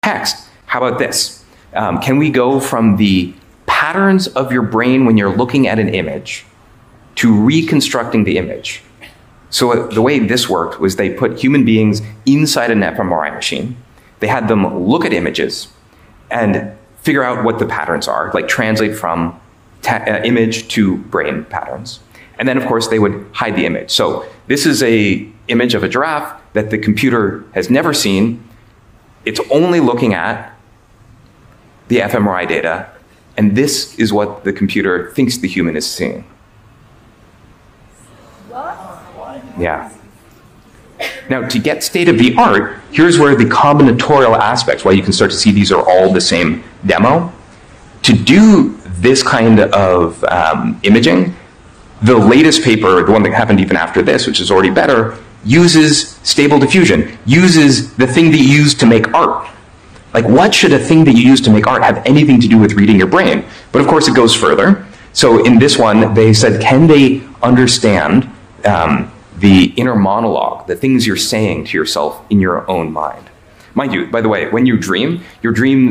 text. How about this? Can we go from the patterns of your brain when you're looking at an image to reconstructing the image? So the way this worked was they put human beings inside an fMRI machine. They had them look at images and figure out what the patterns are, like translate from image to brain patterns. And then, of course, they would hide the image. So this is an image of a giraffe that the computer has never seen. It's only looking at the fMRI data, and this is what the computer thinks the human is seeing. Yeah. Now, to get state-of-the-art, here's where the combinatorial aspects, why you can start to see these are all the same demo. To do this kind of imaging, the latest paper, the one that happened even after this, which is already better, uses stable diffusion, uses the thing that you use to make art. Like, what should a thing that you use to make art have anything to do with reading your brain? But of course, it goes further. So in this one, they said, can they understand the inner monologue, the things you're saying to yourself in your own mind? Mind you, by the way, when you dream,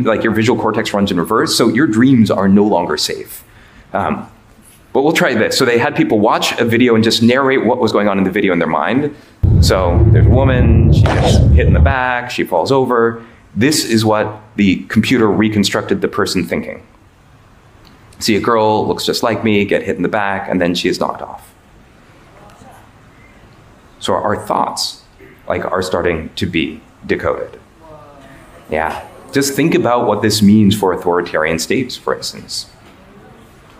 like your visual cortex runs in reverse, so your dreams are no longer safe. But we'll try this. So they had people watch a video and just narrate what was going on in the video in their mind. So there's a woman, she gets hit in the back, she falls over. This is what the computer reconstructed the person thinking. See a girl, looks just like me, get hit in the back, and then she is knocked off. So our thoughts, are starting to be decoded. Yeah, just think about what this means for authoritarian states, for instance.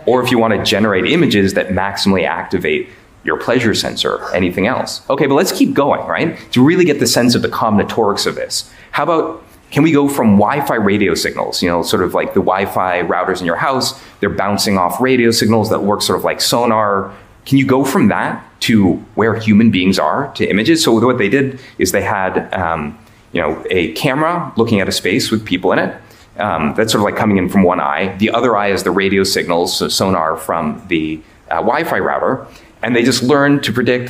Or if you want to generate images that maximally activate your pleasure sensor, or anything else. Okay, but let's keep going, right? To really get the sense of the combinatorics of this. How about, can we go from Wi-Fi radio signals, sort of like the Wi-Fi routers in your house, they're bouncing off radio signals that work sort of like sonar. Can you go from that to where human beings are to images? So what they did is they had a camera looking at a space with people in it. That's sort of like coming in from one eye. The other eye is the radio signals, so sonar from the Wi-Fi router. And they just learned to predict,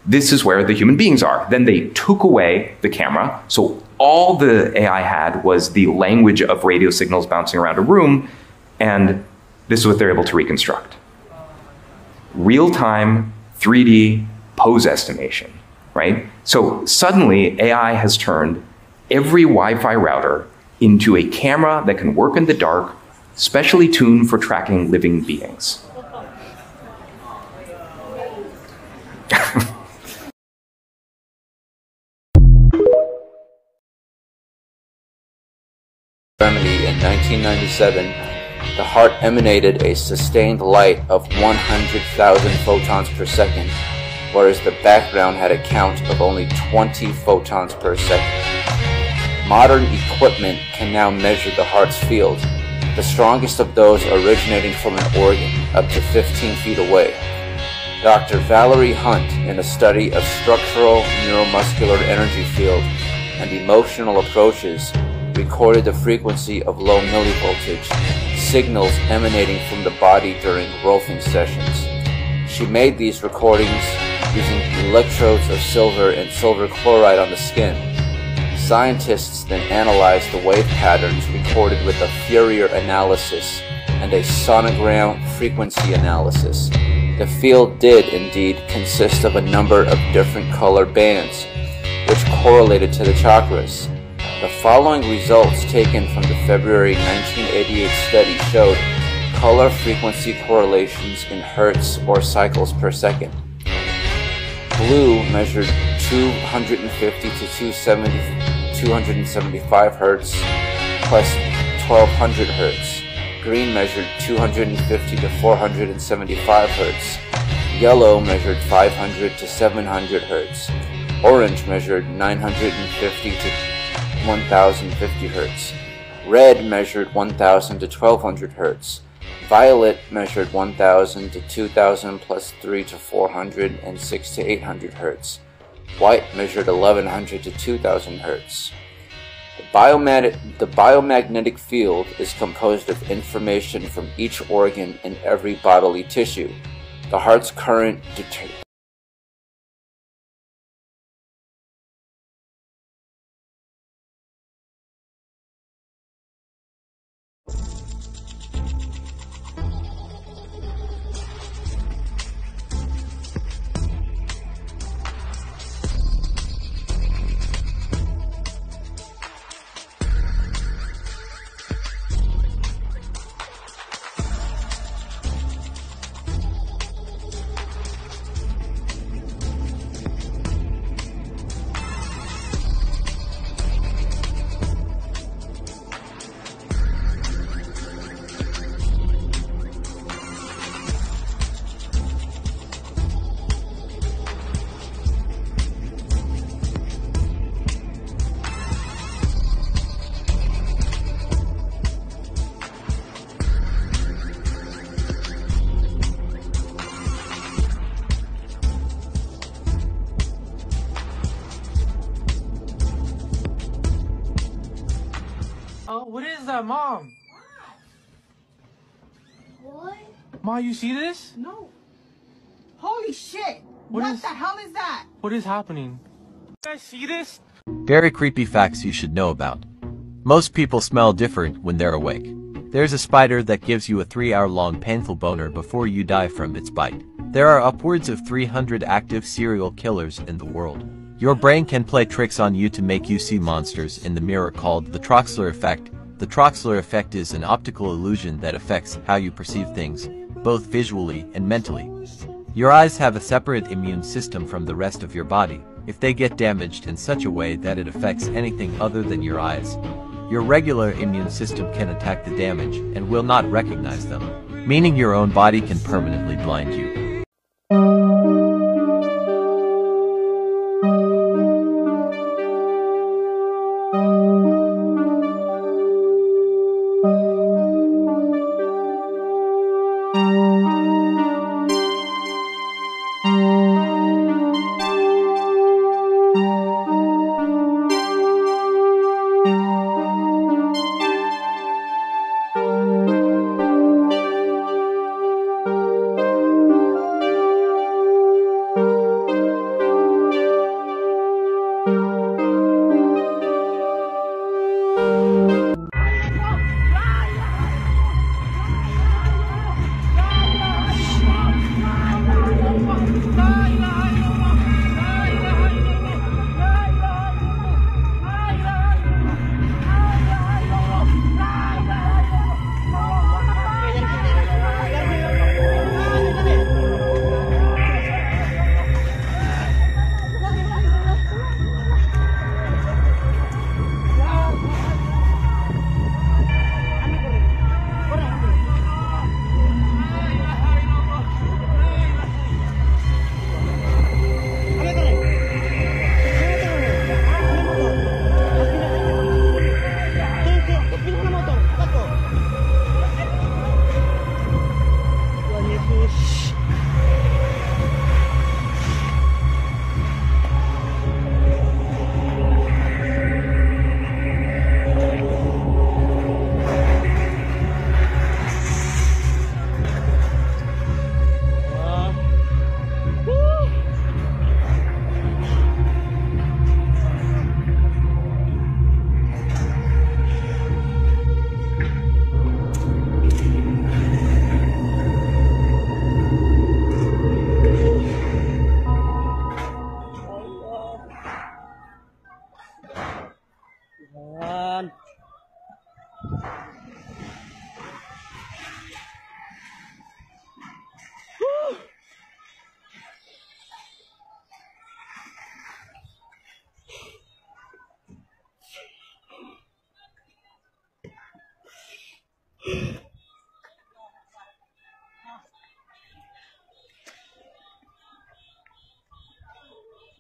this is where the human beings are. Then they took away the camera. So all the AI had was the language of radio signals bouncing around a room. And this is what they're able to reconstruct. Real-time 3D pose estimation, right? So suddenly AI has turned every Wi-Fi router into a camera that can work in the dark, specially tuned for tracking living beings. Germany in 1997, the heart emanated a sustained light of 100,000 photons per second, whereas the background had a count of only 20 photons per second. Modern equipment can now measure the heart's field, the strongest of those originating from an organ up to 15 feet away. Dr. Valerie Hunt, in a study of structural neuromuscular energy field and emotional approaches, recorded the frequency of low millivoltage signals emanating from the body during rolfing sessions. She made these recordings using electrodes of silver and silver chloride on the skin. Scientists then analyzed the wave patterns recorded with a Fourier analysis and a sonogram frequency analysis. The field did indeed consist of a number of different color bands, which correlated to the chakras. The following results taken from the February 1988 study showed color frequency correlations in hertz or cycles per second. Blue measured 250 to 275 hertz plus 1200 hertz. Green measured 250 to 475 hertz. Yellow measured 500 to 700 hertz. Orange measured 950 to 1050 hertz. Red measured 1000 to 1200 hertz. Violet measured 1000 to 2000 plus 3 to 400 and 6 to 800 hertz. White measured 1100 to 2000 hertz. The biomagnetic field is composed of information from each organ and every bodily tissue. The heart's current Oh, what is that, Mom? What? Ma, you see this? No. Holy shit! What the hell is that? What is happening? You guys see this? Very creepy facts you should know about. Most people smell different when they're awake. There's a spider that gives you a 3-hour-long painful boner before you die from its bite. There are upwards of 300 active serial killers in the world. Your brain can play tricks on you to make you see monsters in the mirror called the Troxler effect. The Troxler effect is an optical illusion that affects how you perceive things, both visually and mentally. Your eyes have a separate immune system from the rest of your body. If they get damaged in such a way that it affects anything other than your eyes, your regular immune system can attack the damage and will not recognize them, meaning your own body can permanently blind you.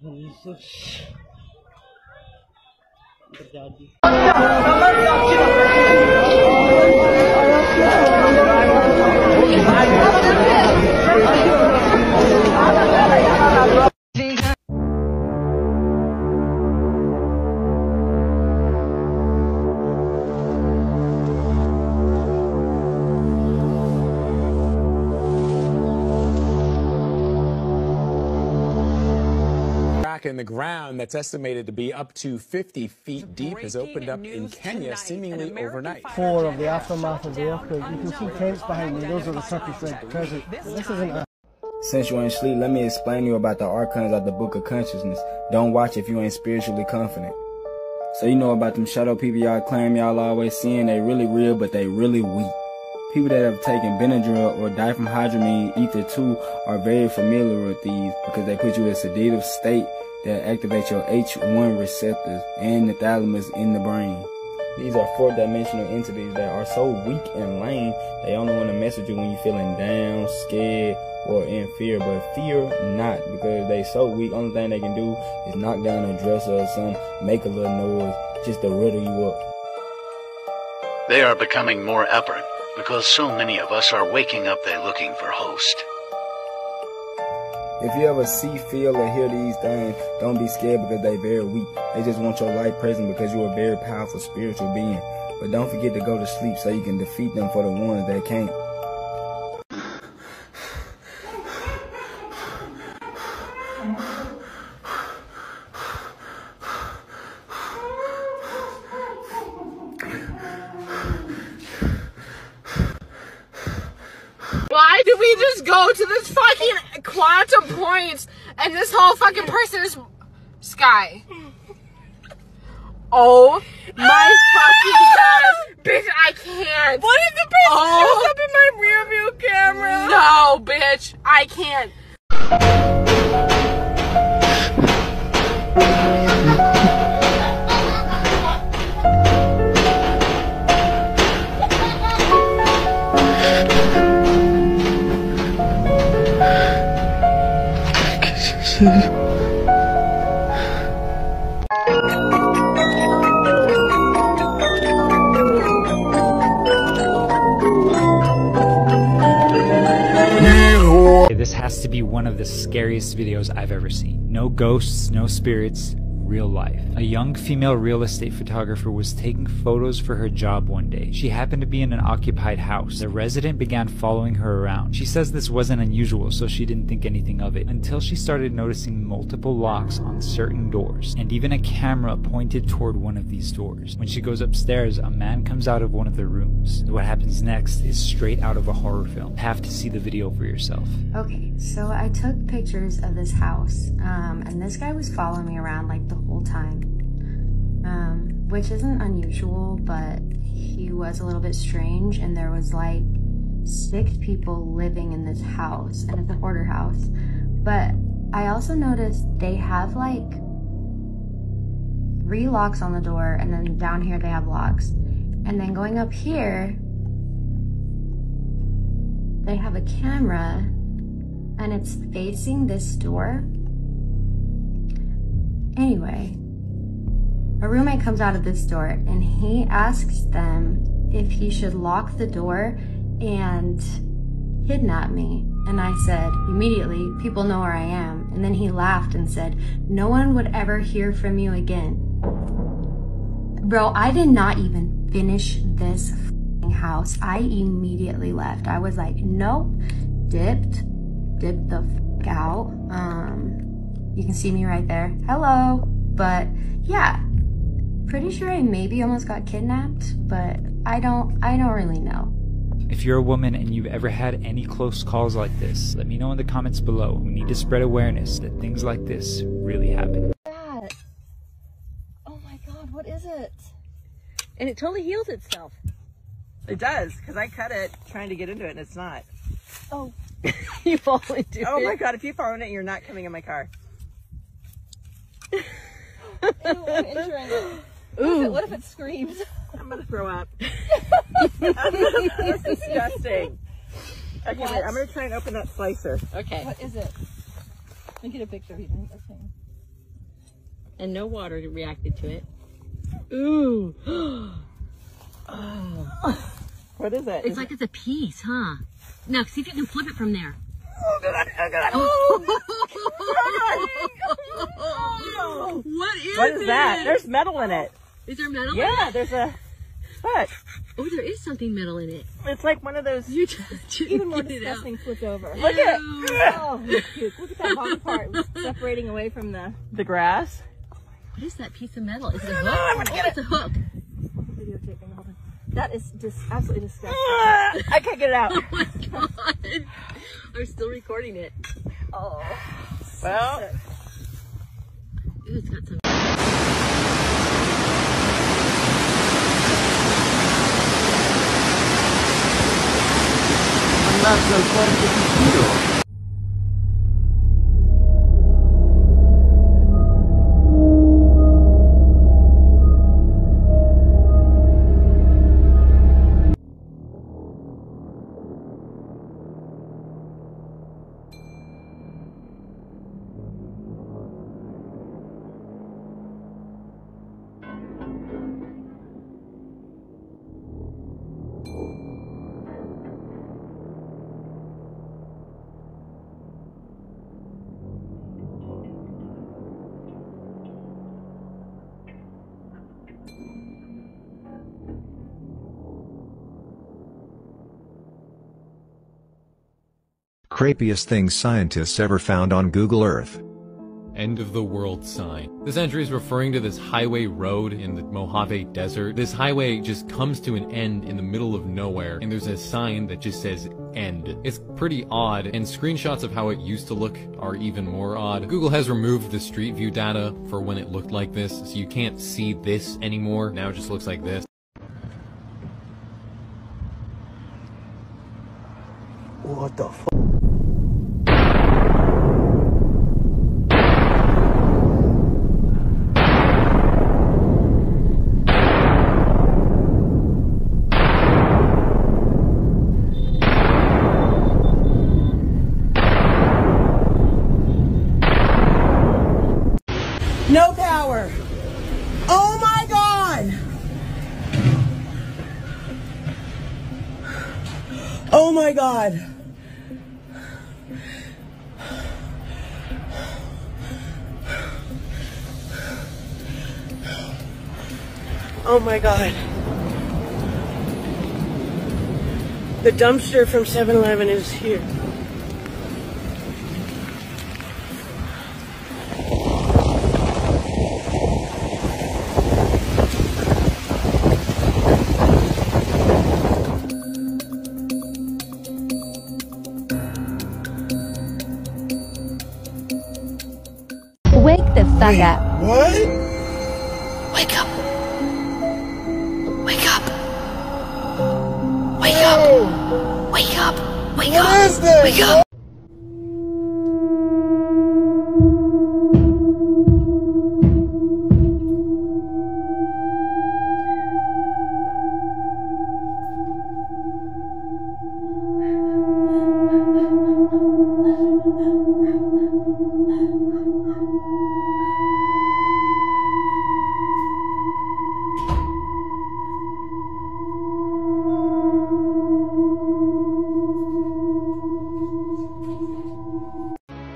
Yesus terjadi. In the ground that's estimated to be up to 50 feet deep has opened up in Kenya seemingly overnight. Tour of the aftermath of the earthquake. You can see tents behind me. Those are the Turkish Red Crescent. This isn't a... Since you ain't sleep, let me explain to you about the archons of the Book of Consciousness. Don't watch if you ain't spiritually confident. So you know about them shadow people y'all claim y'all always seeing. They really real, but they really weak. People that have taken Benadryl or diphenhydramine ether 2 are very familiar with these because they put you in a sedative state that activate your H1 receptors and the thalamus in the brain. These are fourth-dimensional entities that are so weak and lame, they only want to mess with you when you're feeling down, scared, or in fear. But fear not, because they so weak, only thing they can do is knock down a dresser or something, make a little noise, just to riddle you up. They are becoming more aberrant because so many of us are waking up there looking for host. If you ever see, feel, or hear these things, don't be scared because they're very weak. They just want your life present because you're a very powerful spiritual being. But don't forget to go to sleep so you can defeat them for the ones that can't. Why do we just go to this fucking quantum point and this whole fucking person is Sky? Oh my fucking god, bitch! I can't. What if the person shows up in my rear view camera? No, bitch, I can't. This has to be one of the scariest videos I've ever seen. No ghosts, no spirits, real life. A young female real estate photographer was taking photos for her job one day. She happened to be in an occupied house. The resident began following her around. She says this wasn't unusual, so she didn't think anything of it, until she started noticing multiple locks on certain doors, and even a camera pointed toward one of these doors. When she goes upstairs, a man comes out of one of the rooms. What happens next is straight out of a horror film. You have to see the video for yourself. Okay, so I took pictures of this house, and this guy was following me around like the whole time, which isn't unusual, but he was a little bit strange, and there was like 6 people living in this house, and it's a hoarder house. But I also noticed they have like 3 locks on the door, and then down here they have locks, and then going up here they have a camera and it's facing this door. Anyway, a roommate comes out of this door and he asks them if he should lock the door and kidnap me. And I said, immediately, people know where I am. And then he laughed and said, no one would ever hear from you again. Bro, I did not even finish this house. I immediately left. I was like, nope, dipped the f out. You can see me right there. Hello. But yeah, pretty sure I maybe almost got kidnapped, but I don't really know. If you're a woman and you've ever had any close calls like this, let me know in the comments below. We need to spread awareness that things like this really happen. Oh my god, what is it? And it totally heals itself. It does, because I cut it trying to get into it and it's not. Oh, you fall into it. Oh my god, if you fall in it, you're not coming in my car. Ew, I'm injuring it. What if it screams? I'm gonna throw up. That's disgusting. Okay, wait, I'm gonna try and open that slicer. Okay. What is it? Let me get a picture of you. Okay. And no water reacted to it. Ooh. Oh. What is it? It's like it's a piece, huh? Now, see if you can flip it from there. Oh, God. Oh. What is that? There's metal in it. Is there metal in it? Yeah, there's a... What? Oh, there is something metal in it. It's like one of those... You just even more disgusting flip over. Look at it! Oh, cute. Look at that bottom part separating away from the grass. What is that piece of metal? Is it a hook? I'm gonna get it. It's a hook. Videotaping. Hold on. That is just absolutely disgusting. I can't get it out. Oh my god. I'm still recording it. Oh. Well. Ooh, it's got some. Creepiest things scientists ever found on Google Earth. End of the world sign. This entry is referring to this highway road in the Mojave Desert. This highway just comes to an end in the middle of nowhere, and there's a sign that just says end. It's pretty odd, and screenshots of how it used to look are even more odd. Google has removed the street view data for when it looked like this, so you can't see this anymore. Now it just looks like this. What the fuck? No power. Oh my God. Oh my God. Oh my God. The dumpster from 7-Eleven is here. Wake the fuck up. What? Wake up. Wake up. Wake up. Wake up. Wake up. What is this? Wake up.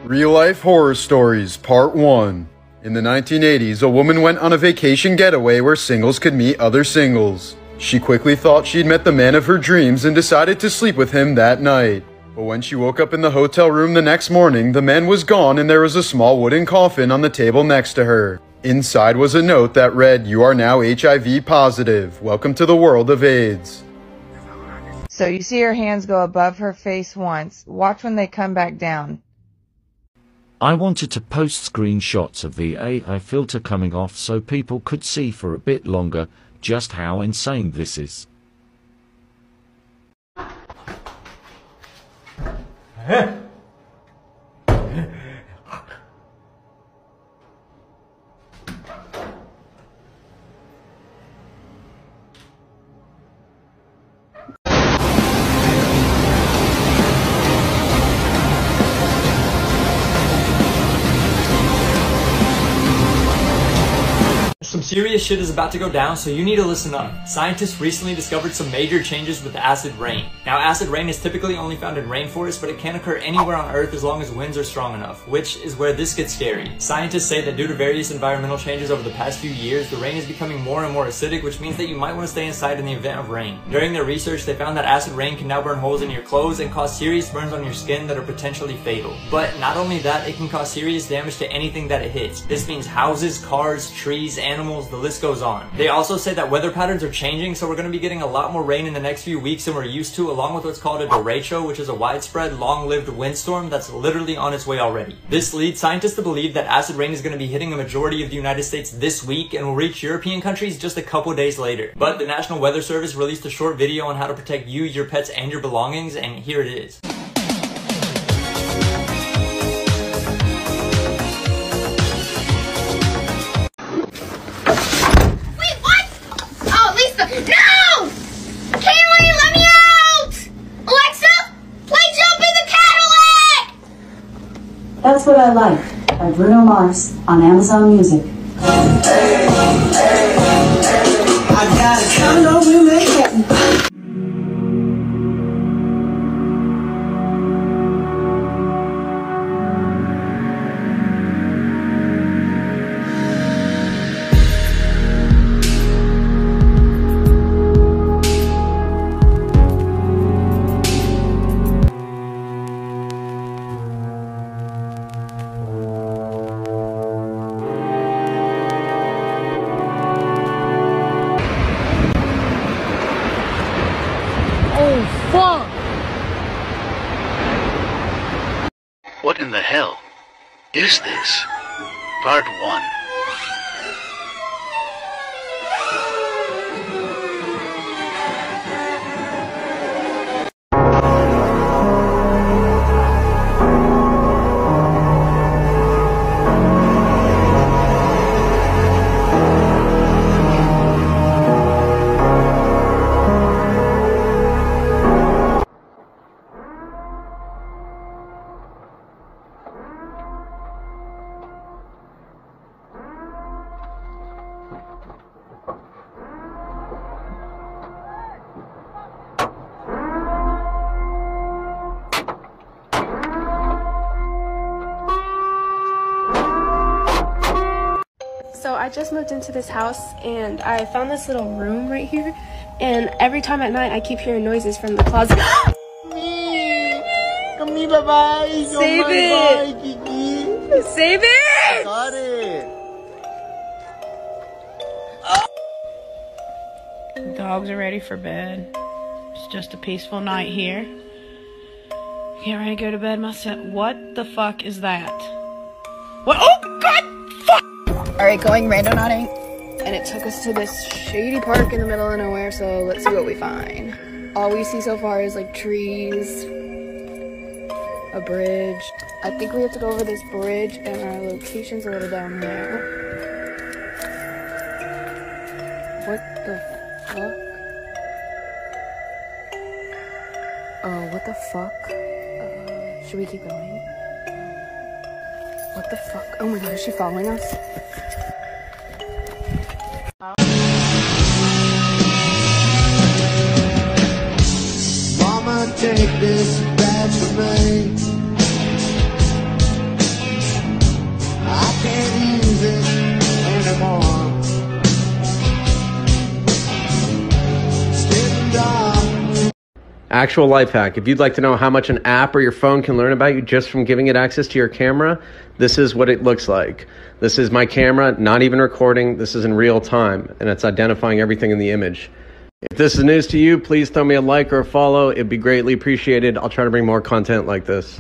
Real-life horror stories, part 1. In the 1980s, a woman went on a vacation getaway where singles could meet other singles. She quickly thought she'd met the man of her dreams and decided to sleep with him that night. But when she woke up in the hotel room the next morning, the man was gone and there was a small wooden coffin on the table next to her. Inside was a note that read, "You are now HIV positive. Welcome to the world of AIDS." So you see her hands go above her face once. Watch when they come back down. I wanted to post screenshots of the AI filter coming off so people could see for a bit longer just how insane this is. Some serious shit is about to go down, so you need to listen up. Scientists recently discovered some major changes with acid rain. Now, acid rain is typically only found in rainforests, but it can occur anywhere on Earth as long as winds are strong enough, which is where this gets scary. Scientists say that due to various environmental changes over the past few years, the rain is becoming more and more acidic, which means that you might want to stay inside in the event of rain. During their research, they found that acid rain can now burn holes in your clothes and cause serious burns on your skin that are potentially fatal. But not only that, it can cause serious damage to anything that it hits. This means houses, cars, trees, animals, the list goes on. They also say that weather patterns are changing, so we're going to be getting a lot more rain in the next few weeks than we're used to, along with what's called a derecho, which is a widespread, long-lived windstorm that's literally on its way already. This leads scientists to believe that acid rain is going to be hitting a majority of the United States this week and will reach European countries just a couple days later. But the National Weather Service released a short video on how to protect you, your pets, and your belongings, and here it is. No! Kaylee, let me out! Alexa, play Jump in the Cadillac! That's What I Like by Bruno Mars on Amazon Music. I got a condo in Manhattan. fuck? What in the hell is this? Part 1. So I just moved into this house and I found this little room right here, and every time at night I keep hearing noises from the closet. Save it! Save it! Got it! The dogs are ready for bed. It's just a peaceful night here. Get ready to go to bed myself. What the fuck is that? What? Oh god! Fuck! Alright, going randonauting, and it took us to this shady park in the middle of nowhere, so let's see what we find. All we see so far is like trees, a bridge. I think we have to go over this bridge, and our location's a little down there. What the fuck? Oh, what the fuck? Should we keep going? What the fuck? Oh my god, is she following us? Mama, take this badge from me. I can't use it anymore. It's getting dark. Actual life hack. If you'd like to know how much an app or your phone can learn about you just from giving it access to your camera, this is what it looks like. This is my camera, not even recording. This is in real time, and it's identifying everything in the image. If this is news to you, please throw me a like or a follow. It'd be greatly appreciated. I'll try to bring more content like this.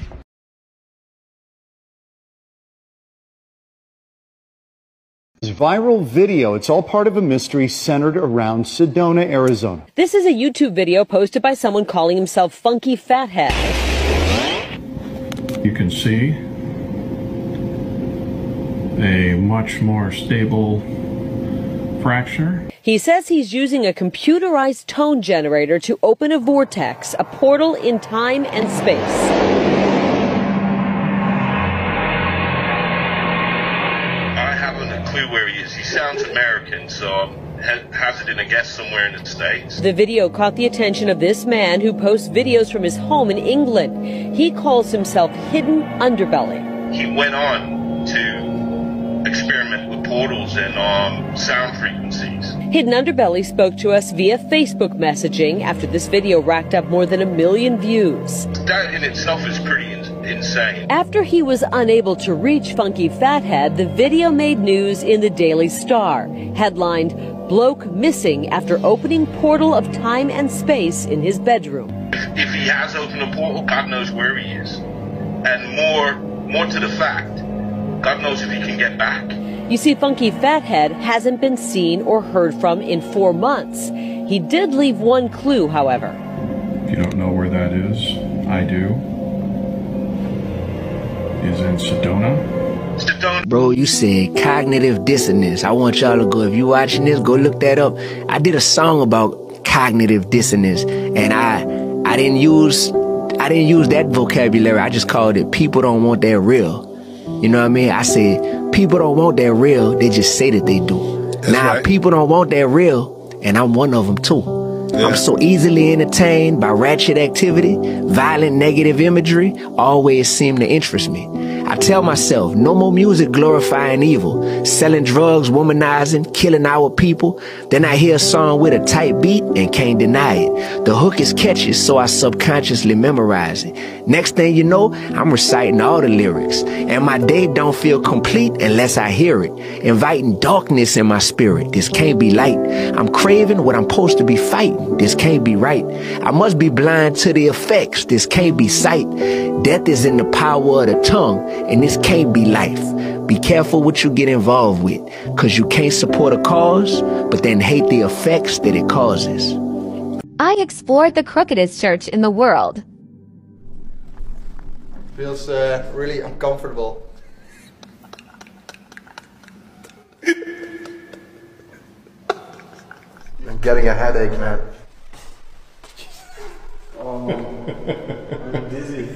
This viral video, it's all part of a mystery centered around Sedona, Arizona. This is a YouTube video posted by someone calling himself Funky Fathead. You can see a much more stable fracture. He says he's using a computerized tone generator to open a vortex, a portal in time and space. I haven't a clue where he is. He sounds American, so I'm hazarding a guess somewhere in the States. The video caught the attention of this man who posts videos from his home in England. He calls himself Hidden Underbelly. He went on to experiment with portals and sound frequencies. Hidden Underbelly spoke to us via Facebook messaging after this video racked up more than 1 million views. That in itself is pretty insane. After he was unable to reach Funky Fathead, the video made news in the Daily Star, headlined, "Bloke Missing After Opening Portal of Time and Space in His Bedroom." If he has opened a portal, God knows where he is. And more to the fact, God knows if he can get back. You see, Funky Fathead hasn't been seen or heard from in 4 months. He did leave one clue, however. If you don't know where that is, I do. Is in Sedona. Bro, you said cognitive dissonance. I want y'all to go, if you watching this, go look that up. I did a song about cognitive dissonance, and I didn't use that vocabulary. I just called it people don't want that real. You know what I mean? I said people don't want that real, they just say that they do. Now, people don't want that real, and I'm one of them too. Yeah. I'm so easily entertained by ratchet activity, violent negative imagery, always seem to interest me. I tell myself, no more music glorifying evil, selling drugs, womanizing, killing our people. Then I hear a song with a tight beat, and can't deny it. The hook is catchy, so I subconsciously memorize it. Next thing you know, I'm reciting all the lyrics, and my day don't feel complete unless I hear it. Inviting darkness in my spirit, this can't be light. I'm craving what I'm supposed to be fighting, this can't be right. I must be blind to the effects, this can't be sight. Death is in the power of the tongue, and this can't be life. Be careful what you get involved with, cause you can't support a cause, but then hate the effects that it causes. I explored the crookedest church in the world. Feels really uncomfortable. I'm getting a headache, man. I'm dizzy.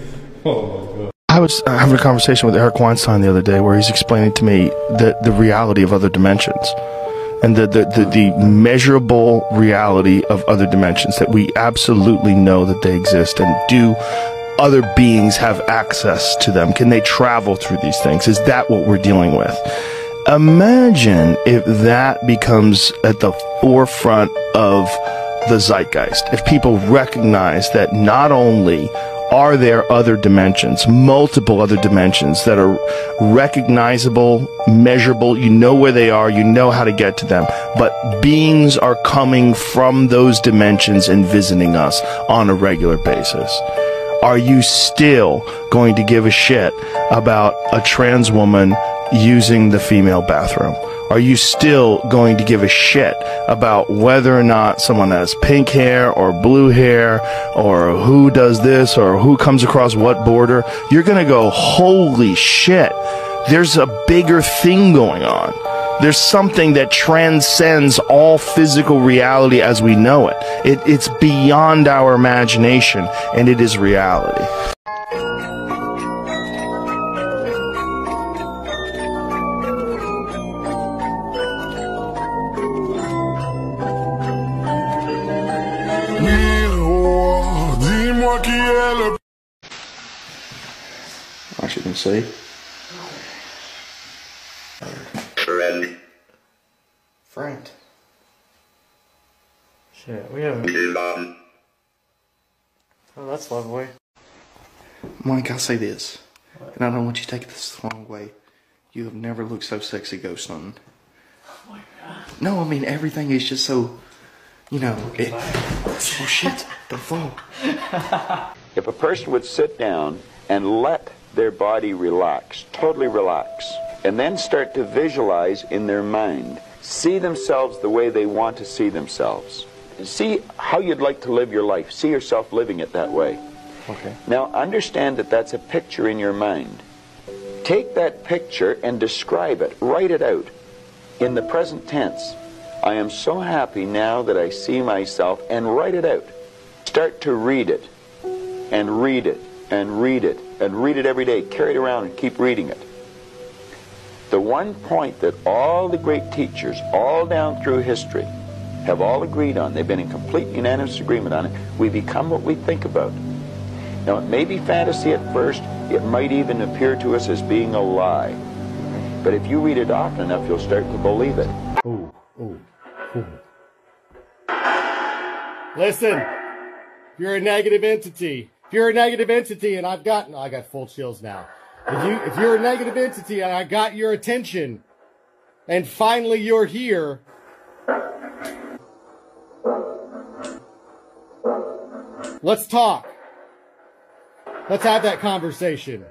Oh my god. I was having a conversation with Eric Weinstein the other day where he's explaining to me the reality of other dimensions and the measurable reality of other dimensions, that we absolutely know that they exist. And do other beings have access to them? Can they travel through these things? Is that what we're dealing with? Imagine if that becomes at the forefront of the zeitgeist. If people recognize that not only are there other dimensions, multiple other dimensions that are recognizable, measurable, you know where they are, you know how to get to them, but beings are coming from those dimensions and visiting us on a regular basis. Are you still going to give a shit about a trans woman using the female bathroom? Are you still going to give a shit about whether or not someone has pink hair or blue hair, or who does this or who comes across what border? You're going to go, holy shit, there's a bigger thing going on. There's something that transcends all physical reality as we know it. It's beyond our imagination, and it is reality. As you can see. Friend. Shit, we haven't. Oh, that's lovely. Mike, I'll say this, and I don't want you to take this the wrong way. You have never looked so sexy ghost hunting. Oh my god. No, I mean, everything is just so, you know, oh shit, don't fall. If a person would sit down and let their body relax, totally relax, and then start to visualize in their mind, see themselves the way they want to see themselves. See how you'd like to live your life. See yourself living it that way. Okay. Now understand that that's a picture in your mind. Take that picture and describe it. Write it out in the present tense. I am so happy now that I see myself, and write it out. Start to read it and read it and read it and read it every day. Carry it around and keep reading it. The one point that all the great teachers all down through history have all agreed on, they've been in complete unanimous agreement on it, we become what we think about. Now it may be fantasy at first, it might even appear to us as being a lie. But if you read it often enough, you'll start to believe it. Ooh, ooh, ooh. Listen, if you're a negative entity, and I got full chills now. If you're a negative entity and I got your attention, and finally you're here, let's talk. Let's have that conversation.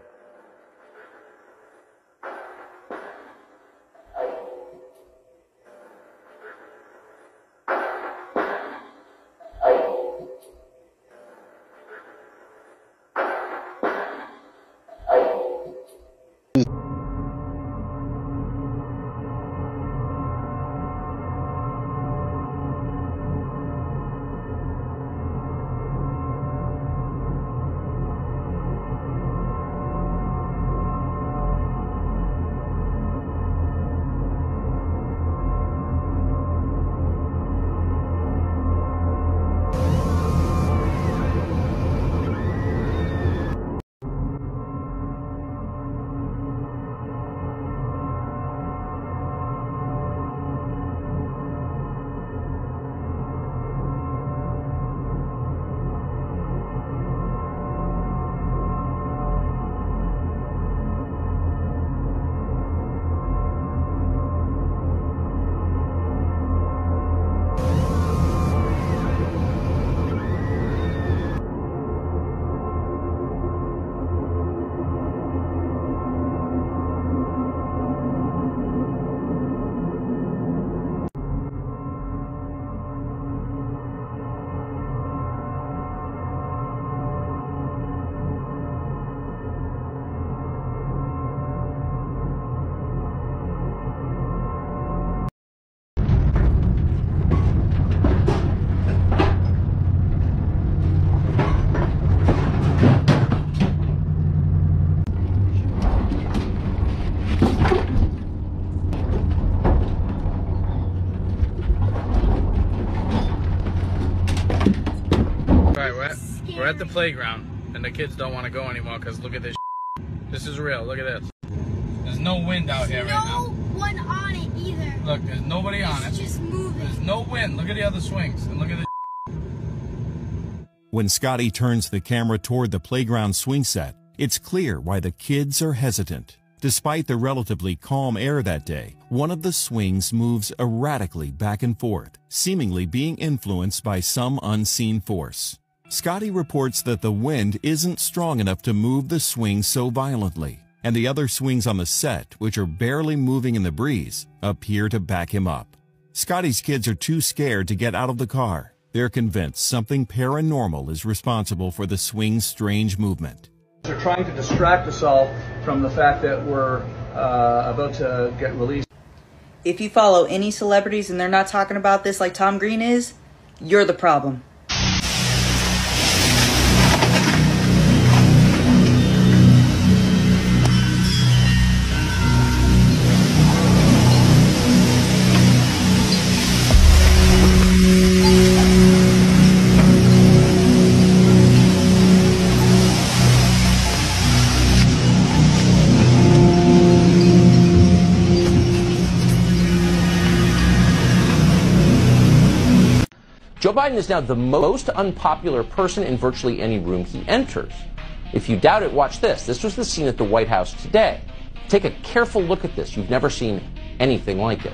We're at the playground, and the kids don't want to go anymore because look at this. This is real. Look at this. There's no wind out here right now. No one on it either. Look, there's nobody on it. It's just moving. There's no wind. Look at the other swings, and look at this. When Scotty turns the camera toward the playground swing set, it's clear why the kids are hesitant. Despite the relatively calm air that day, one of the swings moves erratically back and forth, seemingly being influenced by some unseen force. Scotty reports that the wind isn't strong enough to move the swing so violently, and the other swings on the set, which are barely moving in the breeze, appear to back him up. Scotty's kids are too scared to get out of the car. They're convinced something paranormal is responsible for the swing's strange movement. They're trying to distract us all from the fact that we're about to get released. If you follow any celebrities and they're not talking about this like Tom Green is, you're the problem. Joe Biden is now the most unpopular person in virtually any room he enters. If you doubt it, watch this. This was the scene at the White House today. Take a careful look at this. You've never seen anything like it.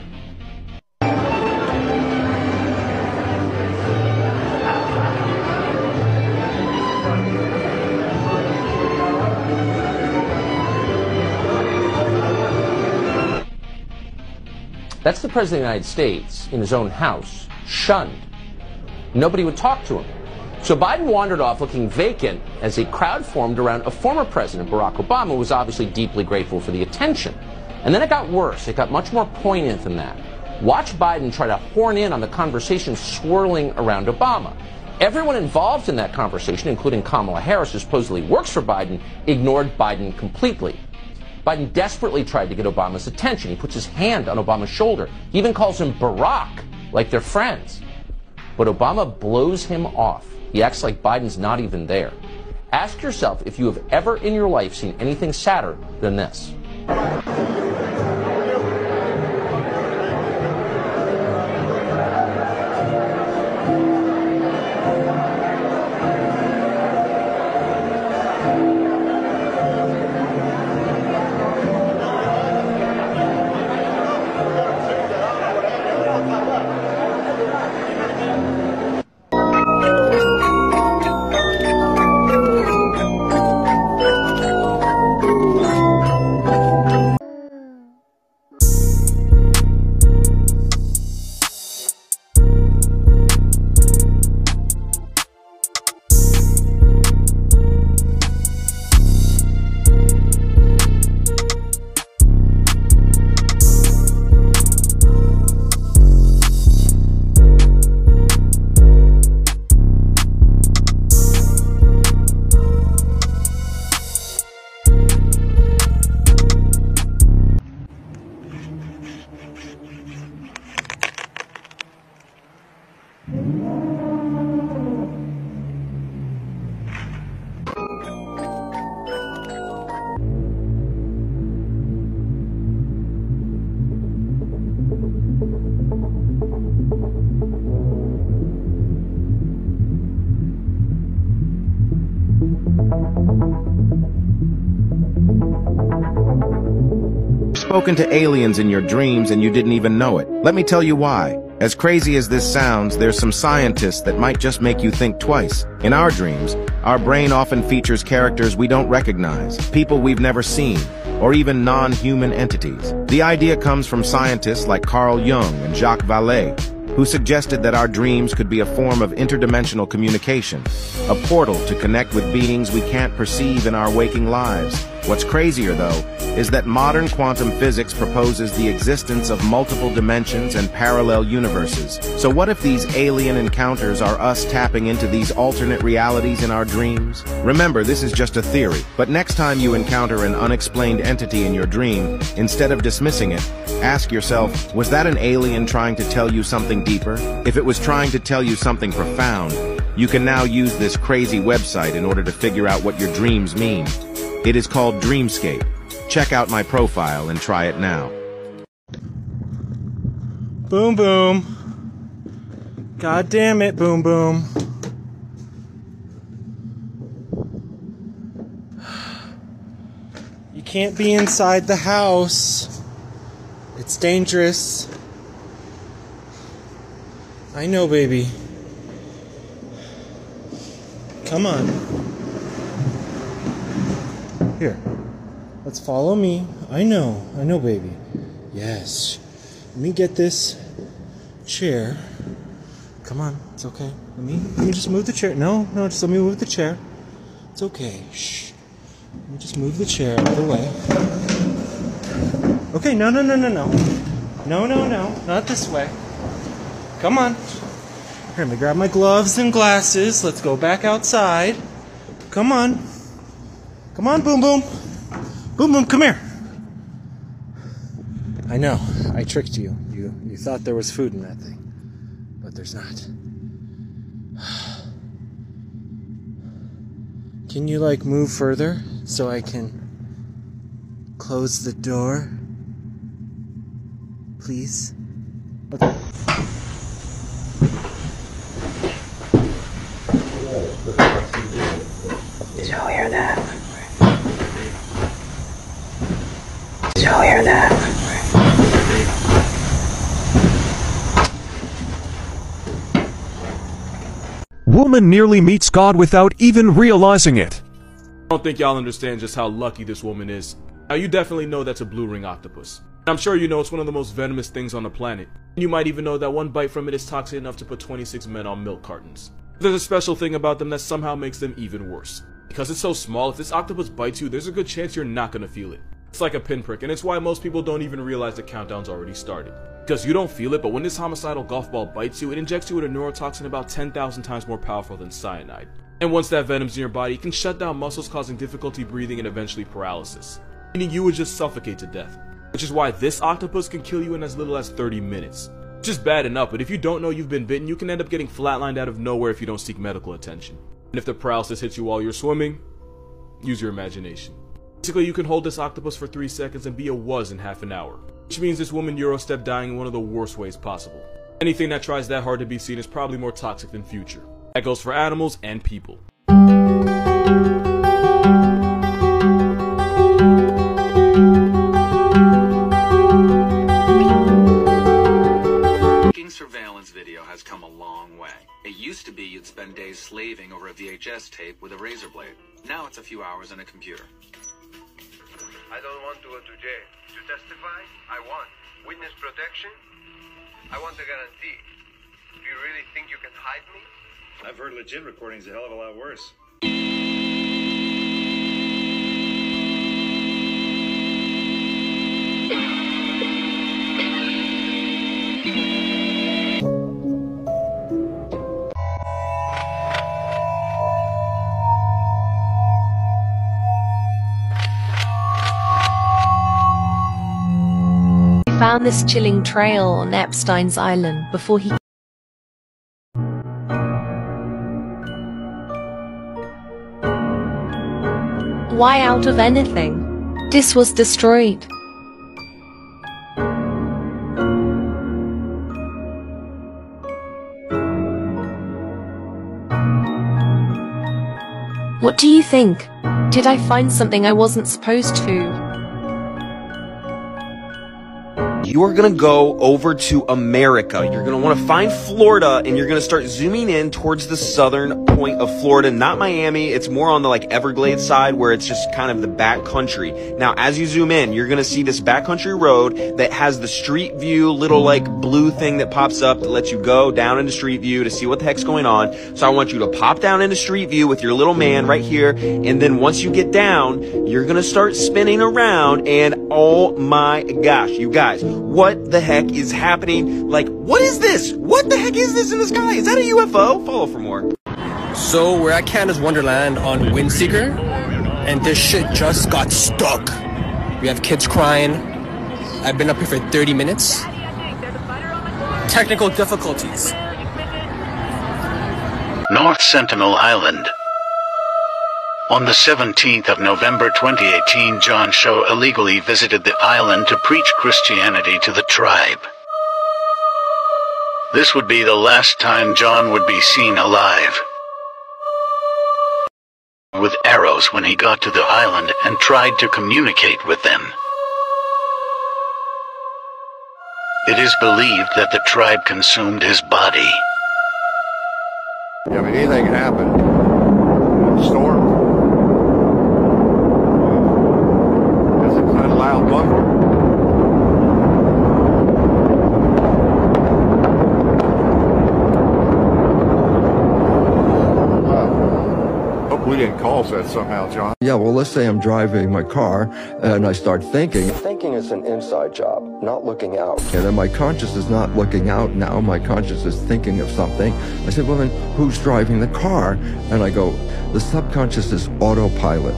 That's the President of the United States in his own house, shunned. Nobody would talk to him. So Biden wandered off looking vacant as a crowd formed around a former president, Barack Obama, who was obviously deeply grateful for the attention. And then it got worse. It got much more poignant than that. Watch Biden try to horn in on the conversation swirling around Obama. Everyone involved in that conversation, including Kamala Harris, who supposedly works for Biden, ignored Biden completely. Biden desperately tried to get Obama's attention. He puts his hand on Obama's shoulder. He even calls him Barack, like they're friends. But Obama blows him off. He acts like Biden's not even there. Ask yourself if you have ever in your life seen anything sadder than this. Spoken to aliens in your dreams and you didn't even know it. Let me tell you why. As crazy as this sounds, there's some scientists that might just make you think twice. In our dreams, our brain often features characters we don't recognize, people we've never seen, or even non-human entities. The idea comes from scientists like Carl Jung and Jacques Vallée, who suggested that our dreams could be a form of interdimensional communication, a portal to connect with beings we can't perceive in our waking lives. What's crazier, though, is that modern quantum physics proposes the existence of multiple dimensions and parallel universes. So what if these alien encounters are us tapping into these alternate realities in our dreams? Remember, this is just a theory, but next time you encounter an unexplained entity in your dream, instead of dismissing it, ask yourself, was that an alien trying to tell you something deeper? If it was trying to tell you something profound, You can now use this crazy website in order to figure out what your dreams mean. It is called Dreamscape. Check out my profile and try it now. Boom boom. God damn it, boom boom. You can't be inside the house. It's dangerous. I know, baby. Come on. Here. Let's follow me. I know, baby. Yes. Let me get this chair. Come on, it's okay. Let me just move the chair. No, just let me move the chair. It's okay. Shh. Let me just move the chair out of the way. Okay, no. No, not this way. Come on. Here, let me grab my gloves and glasses. Let's go back outside. Come on. Come on, Boom Boom. Boom Boom, come here. I know, I tricked you. You thought there was food in that thing. But there's not. Can you, like, move further so I can close the door? Please? Okay. Did y'all hear that? Did y'all hear that? Woman nearly meets God without even realizing it. I don't think y'all understand just how lucky this woman is. Now, you definitely know that's a blue ring octopus. I'm sure you know it's one of the most venomous things on the planet. And you might even know that one bite from it is toxic enough to put 26 men on milk cartons. There's a special thing about them that somehow makes them even worse. Because it's so small, if this octopus bites you, there's a good chance you're not gonna feel it. It's like a pinprick, and it's why most people don't even realize the countdown's already started. Because you don't feel it, but when this homicidal golf ball bites you, it injects you with a neurotoxin about 10,000 times more powerful than cyanide. And once that venom's in your body, it can shut down muscles, causing difficulty breathing and eventually paralysis. Meaning you would just suffocate to death. Which is why this octopus can kill you in as little as 30 minutes. Which is bad enough, but if you don't know you've been bitten, you can end up getting flatlined out of nowhere if you don't seek medical attention. And if the paralysis hits you while you're swimming, use your imagination. Basically, you can hold this octopus for 3 seconds and be a was in half an hour. Which means this woman Eurostep dying in one of the worst ways possible. Anything that tries that hard to be seen is probably more toxic than future. That goes for animals and people. Surveillance video has come a long way. It used to be you'd spend days slaving over a VHS tape with a razor blade. Now it's a few hours on a computer. I don't want to go to jail. To testify, I want witness protection. I want a guarantee. Do you really think you can hide me? I've heard legit recordings a hell of a lot worse. Found this chilling trail on Epstein's Island before he Why out of anything? This was destroyed. What do you think? Did I find something I wasn't supposed to? You are going to go over to America. You're going to want to find Florida, and you're going to start zooming in towards the southern point of Florida, not Miami. It's more on the Everglades side where it's just kind of the back country. Now, as you zoom in, you're going to see this backcountry road that has the street view little blue thing that pops up that lets you go down into street view to see what the heck's going on. So I want you to pop down into street view with your little man right here. And then once you get down, you're going to start spinning around, and oh my gosh, you guys, what the heck is happening? What is this? What the heck is this in the sky? Is that a UFO? Follow for more. So we're at Canada's Wonderland on Windseeker, and this shit just got stuck. We have kids crying. I've been up here for 30 minutes. Technical difficulties. North Sentinel Island. On the 17th of November 2018, John Cho illegally visited the island to preach Christianity to the tribe. This would be the last time John would be seen alive. With arrows when he got to the island and tried to communicate with them. It is believed that the tribe consumed his body. Yeah, I mean, anything can happen. Storm. That's a kind of loud bunker. Hope we didn't cause that somehow, John. Yeah, well, let's say I'm driving my car and I start thinking. Thinking is an inside job, not looking out. And then my conscious is not looking out now. My conscious is thinking of something. I said, well, then who's driving the car? And I go, the subconscious is autopilot.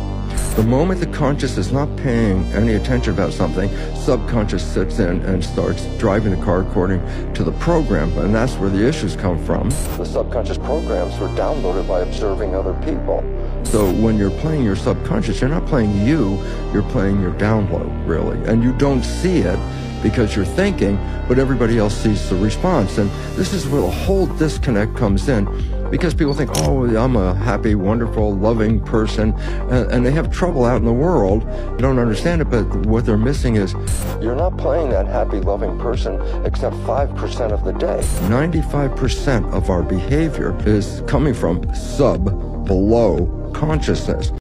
The moment the conscious is not paying any attention about something, subconscious sits in and starts driving the car according to the program, and that's where the issues come from. The subconscious programs were downloaded by observing other people. So when you're playing your subconscious, you're not playing you, you're playing your download, really. And you don't see it because you're thinking, but everybody else sees the response. And this is where the whole disconnect comes in, because people think, oh, I'm a happy, wonderful, loving person, and they have trouble out in the world. They don't understand it, but what they're missing is, you're not playing that happy, loving person except 5% of the day. 95% of our behavior is coming from below consciousness.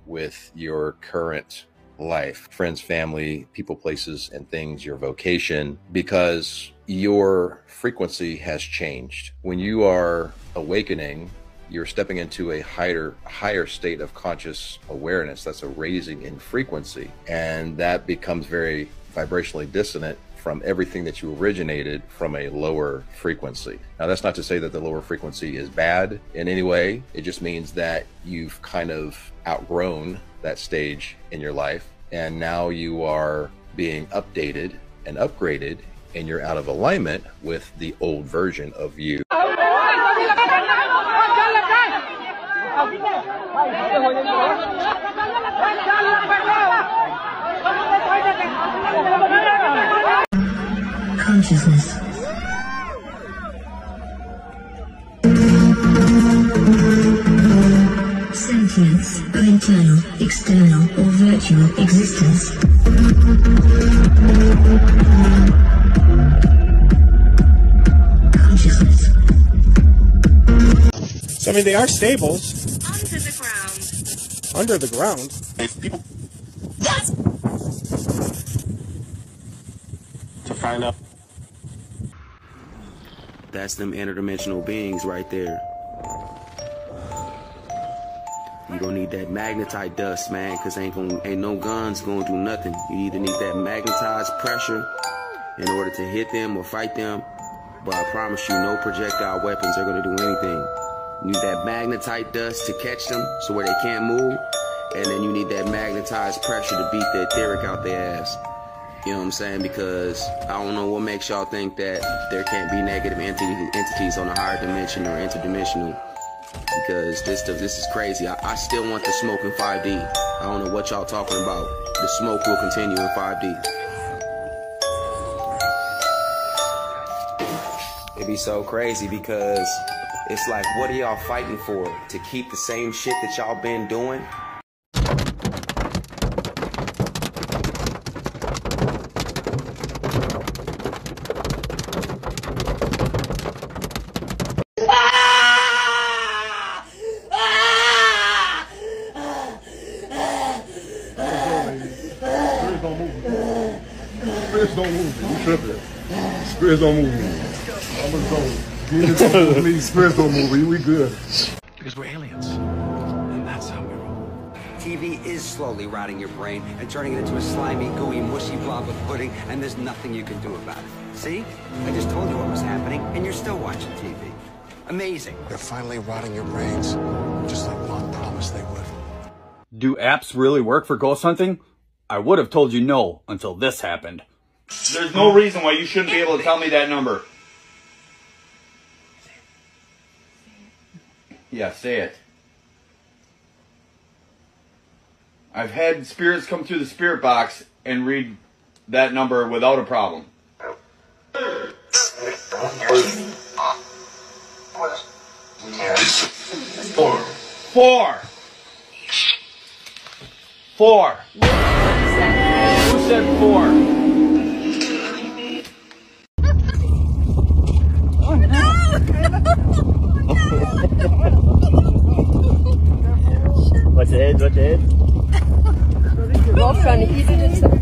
With your current life, friends, family, people, places, and things, your vocation, because your frequency has changed. When you are awakening, you're stepping into a higher state of conscious awareness. That's a raising in frequency, and that becomes very vibrationally dissonant from everything that you originated from a lower frequency. Now, that's not to say that the lower frequency is bad in any way. It just means that you've kind of outgrown that stage in your life, and now you are being updated and upgraded, and you're out of alignment with the old version of you. Consciousness. Sentience of internal, external, or virtual existence. Consciousness. So, I mean, they are stables. Under the ground. Under the ground? People. To find out. That's them interdimensional beings right there. You don't need that magnetite dust, man, because ain't no guns gonna do nothing. You either need that magnetized pressure in order to hit them or fight them, but I promise you, no projectile weapons are gonna do anything. You need that magnetite dust to catch them so where they can't move, and then you need that magnetized pressure to beat the etheric out their ass. You know what I'm saying? Because I don't know what makes y'all think that there can't be negative entities on a higher dimension or interdimensional. Because this is crazy. I still want the smoke in 5D. I don't know what y'all talking about. The smoke will continue in 5D. It'd be so crazy because it's like, what are y'all fighting for? To keep the same shit that y'all been doing? Spirits don't move me. You tripping. Spirits don't move me. I'm gonna go. Demons don't move me. Spirits don't move me. We good. Because we're aliens. And that's how we roll. TV is slowly rotting your brain and turning it into a slimy, gooey, mushy blob of pudding, and there's nothing you can do about it. See? I just told you what was happening, and you're still watching TV. Amazing. They're finally rotting your brains, just like Mom promised they would. Do apps really work for ghost hunting? I would have told you no until this happened. There's no reason why you shouldn't be able to tell me that number. Yeah, say it. I've had spirits come through the spirit box and read that number without a problem. Four. Who said 4? What's it? What's it? We're all trying to eat it except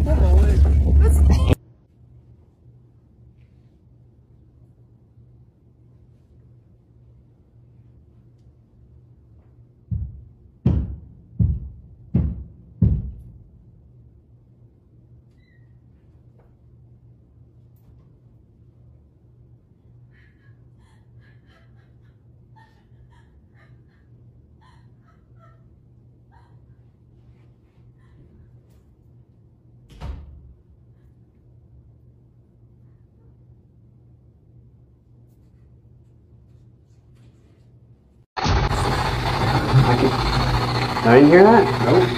I didn't hear that? Nope.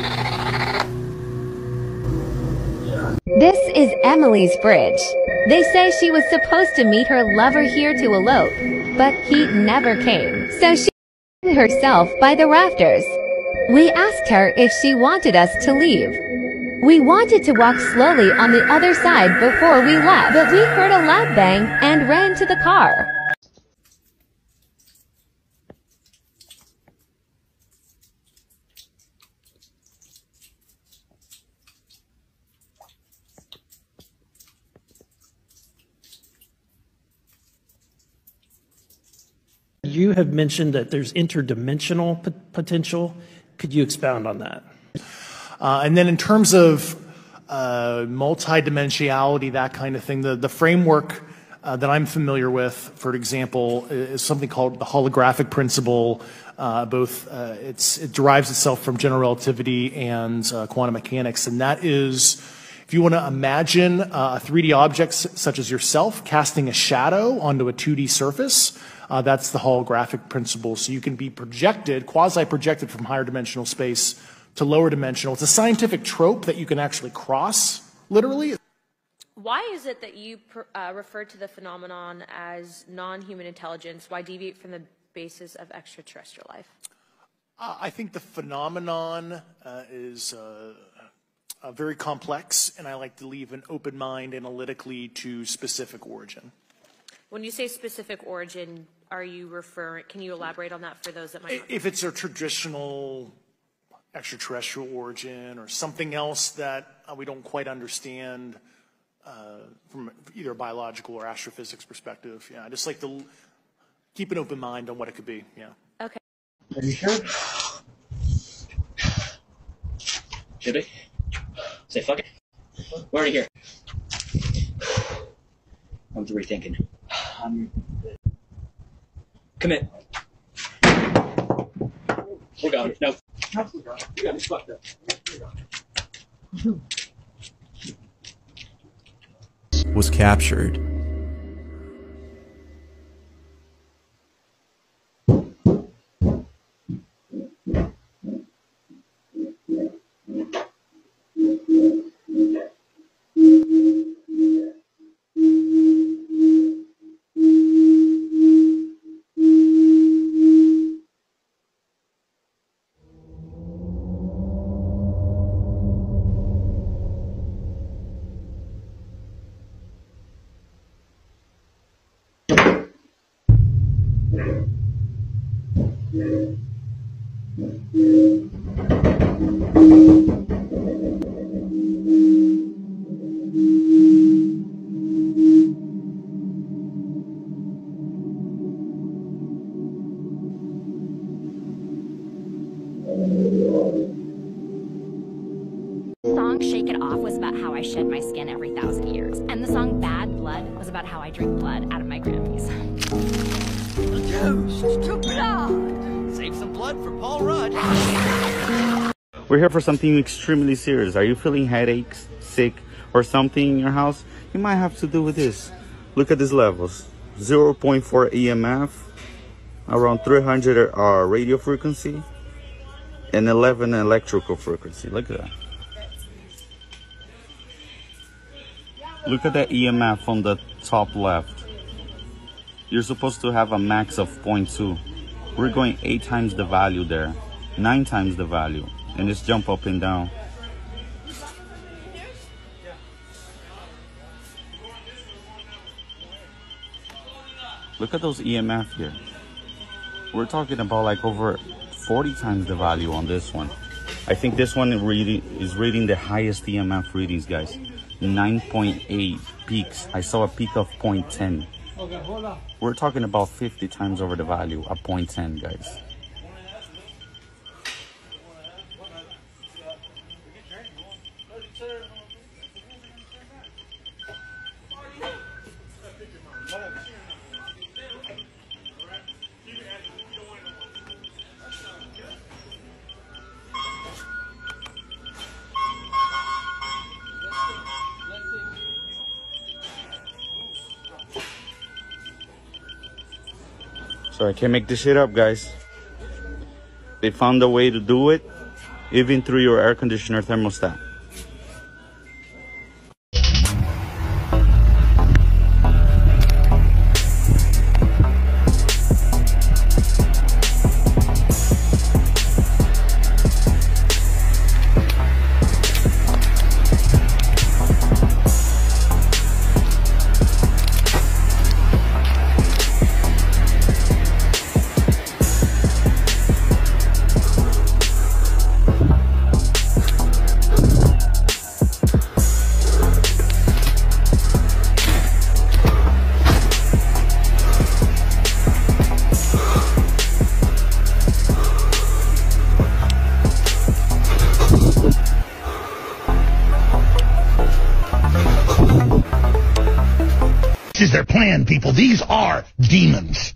This is Emily's bridge. They say she was supposed to meet her lover here to elope, but he never came, so she hung herself by the rafters. We asked her if she wanted us to leave. We wanted to walk slowly on the other side before we left, but we heard a loud bang and ran to the car. You have mentioned that there's interdimensional potential. Could you expound on that? And then in terms of multidimensionality, that kind of thing, the framework that I'm familiar with, for example, is something called the holographic principle. It derives itself from general relativity and quantum mechanics, and that is, if you want to imagine a 3D object such as yourself casting a shadow onto a 2D surface, that's the holographic principle. So you can be projected, quasi-projected from higher dimensional space to lower dimensional. It's a scientific trope that you can actually cross, literally. Why is it that you refer to the phenomenon as non-human intelligence? Why deviate from the basis of extraterrestrial life? I think the phenomenon is very complex, and I like to leave an open mind analytically to specific origin. When you say specific origin, are you referring, can you elaborate on that for those that might not? If it's a traditional extraterrestrial origin or something else that we don't quite understand from either a biological or astrophysics perspective, yeah, I just like to keep an open mind on what it could be, yeah. Okay. Are you sure? Should we? Say fuck it. We're already here. I'm rethinking. Commit. We're going. Nope. You got me fucked up. Was captured. The song Shake It Off was about how I shed my skin every 1,000 years. And the song Bad Blood was about how I drink blood out of my Grammys. Save some blood for Paul Rudd. We're here for something extremely serious. Are you feeling headaches, sick, or something in your house? You might have to do with this. Look at these levels. 0.4 EMF, around 300 radio frequency, and 11 electrical frequency. Look at that. Look at that EMF on the top left. You're supposed to have a max of 0.2. We're going 8 times the value there, 9 times the value, and just jump up and down. Look at those EMF here. We're talking about like over 40 times the value on this one. I think this one is reading the highest EMF readings, guys. 9.8 peaks. I saw a peak of 0.10. We're talking about 50 times over the value of 0.10, guys. So I can't make this shit up, guys. They found a way to do it, even through your air conditioner thermostat. This is their plan, people. These are demons.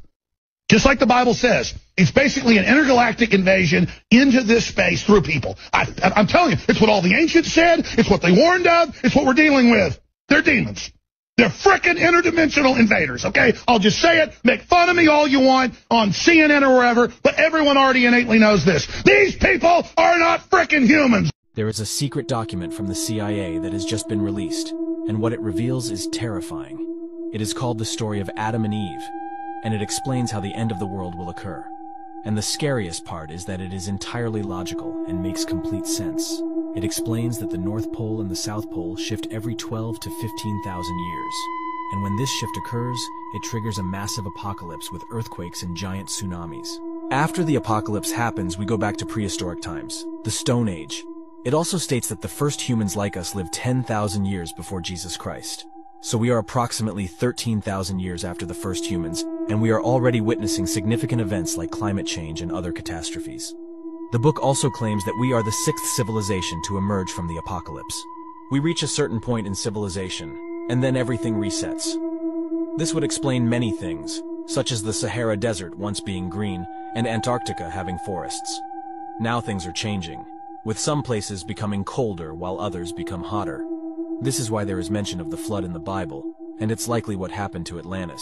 Just like the Bible says, it's basically an intergalactic invasion into this space through people. I'm telling you, it's what all the ancients said. It's what they warned of. It's what we're dealing with. They're demons. They're frickin' interdimensional invaders, okay? I'll just say it. Make fun of me all you want on CNN or wherever, but everyone already innately knows this. These people are not frickin' humans. There is a secret document from the CIA that has just been released, and what it reveals is terrifying. It is called the story of Adam and Eve, and it explains how the end of the world will occur. And the scariest part is that it is entirely logical and makes complete sense. It explains that the North Pole and the South Pole shift every 12 to 15,000 years. And when this shift occurs, it triggers a massive apocalypse with earthquakes and giant tsunamis. After the apocalypse happens, we go back to prehistoric times, the Stone Age. It also states that the first humans like us lived 10,000 years before Jesus Christ. So we are approximately 13,000 years after the first humans, and we are already witnessing significant events like climate change and other catastrophes. The book also claims that we are the 6th civilization to emerge from the apocalypse. We reach a certain point in civilization, and then everything resets. This would explain many things, such as the Sahara Desert once being green and Antarctica having forests. Now things are changing, with some places becoming colder while others become hotter. This is why there is mention of the flood in the Bible, and it's likely what happened to Atlantis.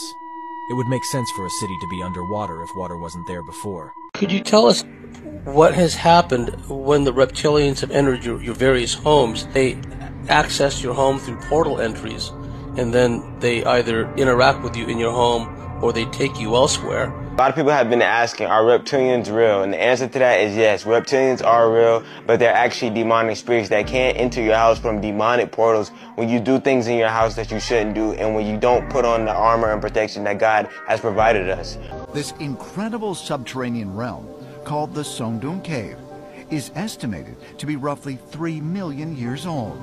It would make sense for a city to be underwater if water wasn't there before. Could you tell us what has happened when the reptilians have entered your various homes? They access your home through portal entries, and then they either interact with you in your home or they take you elsewhere. A lot of people have been asking, are reptilians real? And the answer to that is yes, reptilians are real, but they're actually demonic spirits that can enter your house from demonic portals when you do things in your house that you shouldn't do and when you don't put on the armor and protection that God has provided us. This incredible subterranean realm, called the Songdong Cave, is estimated to be roughly 3 million years old.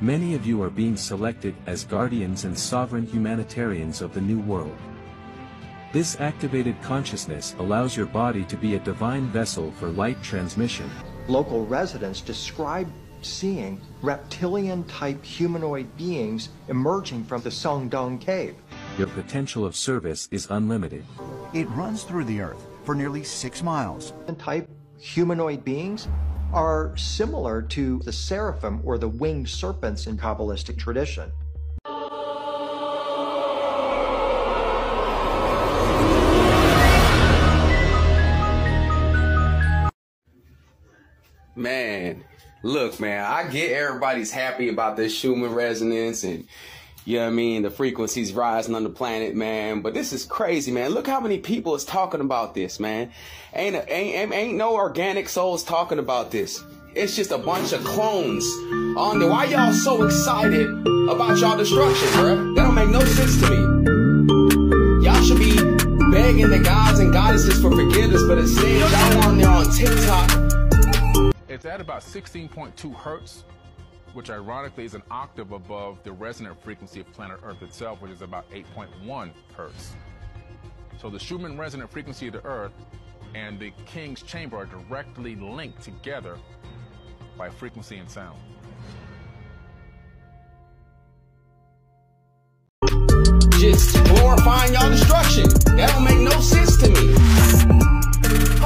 Many of you are being selected as guardians and sovereign humanitarians of the New World. This activated consciousness allows your body to be a divine vessel for light transmission. Local residents describe seeing reptilian-type humanoid beings emerging from the Songdong Cave. Your potential of service is unlimited. It runs through the earth for nearly 6 miles. Type humanoid beings are similar to the seraphim or the winged serpents in Kabbalistic tradition. Man, look, man, I get everybody's happy about this Schumann resonance and, you know what I mean, the frequencies rising on the planet, man. But this is crazy, man. Look how many people is talking about this, man. Ain't no organic souls talking about this. It's just a bunch of clones on there. Why y'all so excited about y'all destruction, bruh? That don't make no sense to me. Y'all should be begging the gods and goddesses for forgiveness, but instead y'all on there on TikTok. It's at about 16.2 hertz, which ironically is an octave above the resonant frequency of planet Earth itself, which is about 8.1 hertz. So the Schumann resonant frequency of the Earth and the King's Chamber are directly linked together by frequency and sound. Just glorifying y'all destruction. That don't make no sense to me.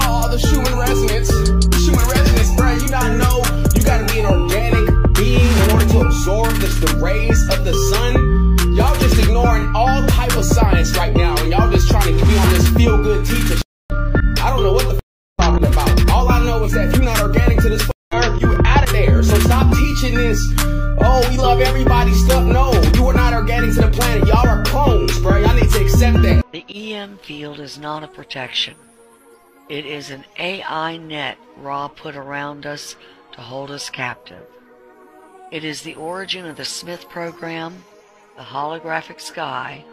Oh, the Schumann resonance. Schumann resonance, bro. You gotta know you gotta be an organic being in order to absorb the rays of the sun. Y'all just ignoring all type of science right now, and y'all just trying to be on this feel-good teacher. I don't know what the f talking about. All I know is that if you're not organic to this earth, you out of there. So stop teaching this. Oh, we love everybody stuff. No, you are not organic to the planet. Y'all are clones, bro. Y'all need to accept that. The EM field is not a protection. It is an AI net Ra put around us to hold us captive. It is the origin of the Smith program, the holographic sky.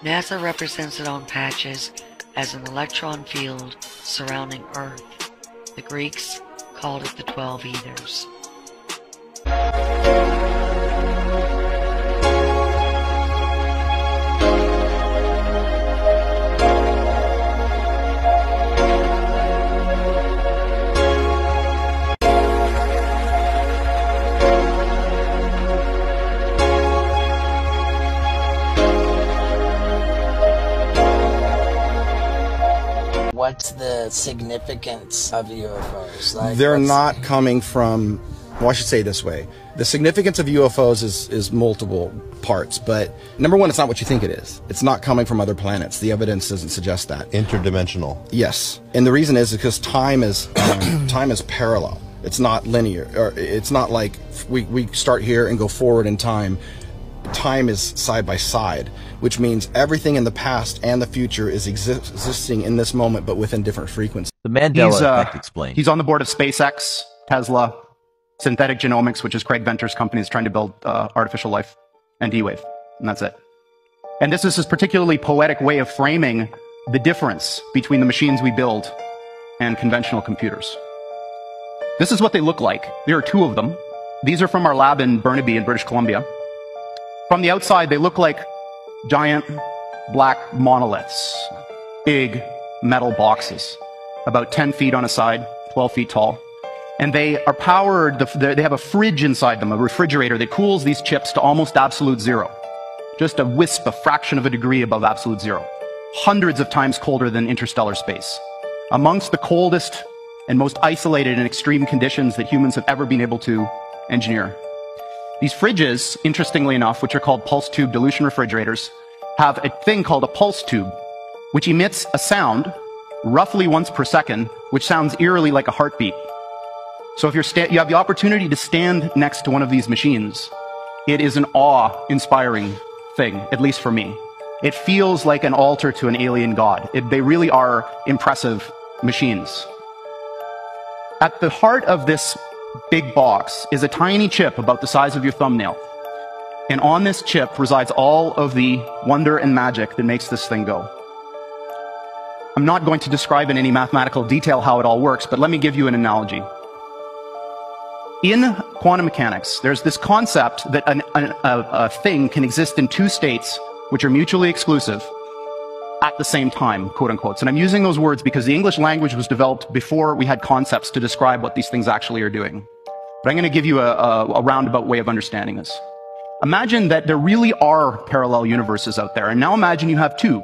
NASA represents it on patches as an electron field surrounding Earth. The Greeks called it the 12 Ethers. What's the significance of UFOs? Like, they're not coming from, well, I should say it this way. The significance of UFOs is multiple parts, but number one, it's not what you think it is. It's not coming from other planets. The evidence doesn't suggest that. Interdimensional. Yes. And the reason is because time is time is parallel. It's not linear, or it's not like we start here and go forward in time. Time is side by side, which means everything in the past and the future is existing in this moment, but within different frequencies. The Mandela effect explained. He's on the board of SpaceX, Tesla, Synthetic Genomics, which is Craig Venter's company, is trying to build artificial life, and D-Wave, and that's it. And this is his particularly poetic way of framing the difference between the machines we build and conventional computers. This is what they look like. There are two of them. These are from our lab in Burnaby in British Columbia. From the outside, they look like giant black monoliths, big metal boxes, about 10 feet on a side, 12 feet tall. And they are powered, they have a fridge inside them, a refrigerator that cools these chips to almost absolute zero. Just a wisp, a fraction of a degree above absolute zero. Hundreds of times colder than interstellar space. Amongst the coldest and most isolated and extreme conditions that humans have ever been able to engineer. These fridges, interestingly enough, which are called pulse tube dilution refrigerators, have a thing called a pulse tube, which emits a sound roughly once per second, which sounds eerily like a heartbeat. So if you have the opportunity to stand next to one of these machines, it is an awe-inspiring thing, at least for me. It feels like an altar to an alien god. They really are impressive machines. At the heart of this big box is a tiny chip about the size of your thumbnail. And on this chip resides all of the wonder and magic that makes this thing go. I'm not going to describe in any mathematical detail how it all works, but let me give you an analogy. In quantum mechanics, there's this concept that a thing can exist in two states which are mutually exclusive at the same time, quote unquote. And I'm using those words because the English language was developed before we had concepts to describe what these things actually are doing. But I'm going to give you a roundabout way of understanding this. Imagine that there really are parallel universes out there, and now imagine you have two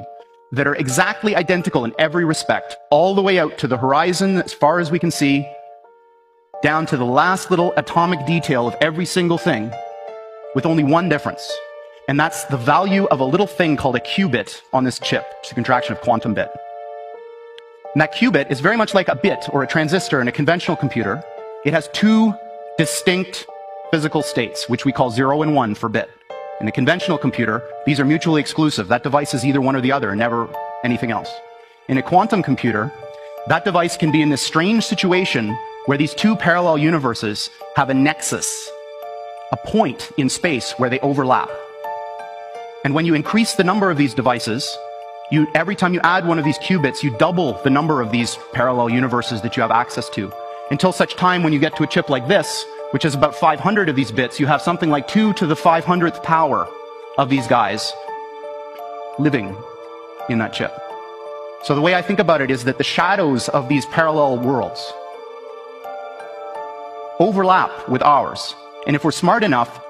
that are exactly identical in every respect, all the way out to the horizon as far as we can see, down to the last little atomic detail of every single thing, with only one difference. And that's the value of a little thing called a qubit on this chip. It's a contraction of quantum bit. And that qubit is very much like a bit or a transistor in a conventional computer. It has two distinct physical states, which we call 0 and 1 for bit. In a conventional computer, these are mutually exclusive. That device is either one or the other, never anything else. In a quantum computer, that device can be in this strange situation where these two parallel universes have a nexus, a point in space where they overlap. And when you increase the number of these devices, every time you add one of these qubits, you double the number of these parallel universes that you have access to. Until such time when you get to a chip like this, which is about 500 of these bits, you have something like 2 to the 500th power of these guys living in that chip. So the way I think about it is that the shadows of these parallel worlds overlap with ours. And if we're smart enough,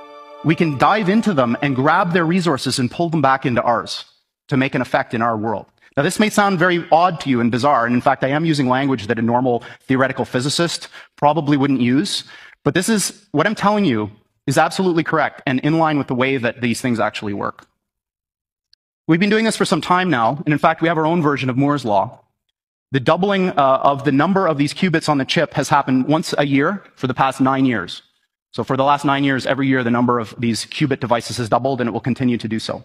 we can dive into them and grab their resources and pull them back into ours to make an effect in our world. Now, this may sound very odd to you and bizarre, and in fact, I am using language that a normal theoretical physicist probably wouldn't use, but this is, what I'm telling you is absolutely correct and in line with the way that these things actually work. We've been doing this for some time now, and in fact, we have our own version of Moore's Law. The doubling of the number of these qubits on the chip has happened once a year for the past 9 years. So for the last 9 years, every year, the number of these qubit devices has doubled, and it will continue to do so.